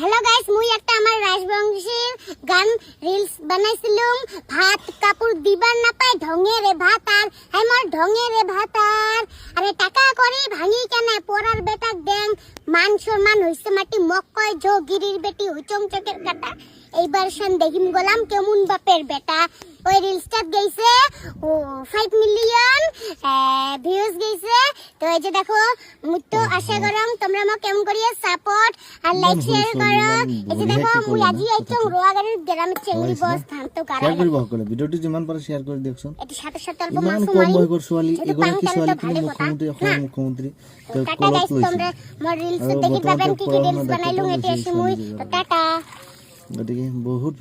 Hello guys, মুই একটা আমার রাজবংশীর গান রিলস বানাইছিলুম। ভাত কাপড় দিবার না পাই ঢঙেরে ভাতার, আমার ঢঙেরে ভাতার। আরে টাকা করে ভাঙি কেন পড়ার বেটা দেন, মান সম্মান হইছে মাটি মক্কয় যোগিরির বেটি হুচং চকের কাটা। এইবার শান দেখিম গোলাম কেমন বাপের বেটা। ওই রিলসটা গেছে 5 মিলিয়ন ভিউজ গেছে। তো এই যে দেখো, মুই তো আশা করম তোমরা আমাকে কেমন করিয়া সাপোর্ট আর লাইক শেয়ার করো। এই যে দেখো, মুই আজি আইছং রোয়াগাড়ির গ্রামের চেংড়ি বস ধান তো গাড়া শেয়ার করিব সকলে ভিডিওটি যিমান পারে শেয়ার কৰি দিয়কচোন। এটি সাথে সাথে অল্প ইমান মাছ কম মারি বয়সৰ ছোৱালী এগৰাকী পাং ছোৱালী তেল তো মুখ্যমন্ত্ৰী অসমৰ মুখ্যমন্ত্ৰী টাটা কলত গাইস, লৈছে তোমরা মোর রিলস আৰু দেখি বৰ্তমান পাবেন কি কি পঢ়া রিলস শুনা বানাইলুম দায়িত্বটো এটি লৈছে আসি মুই। ছোৱালীজনী। তো টাটা। গতিকে বহুত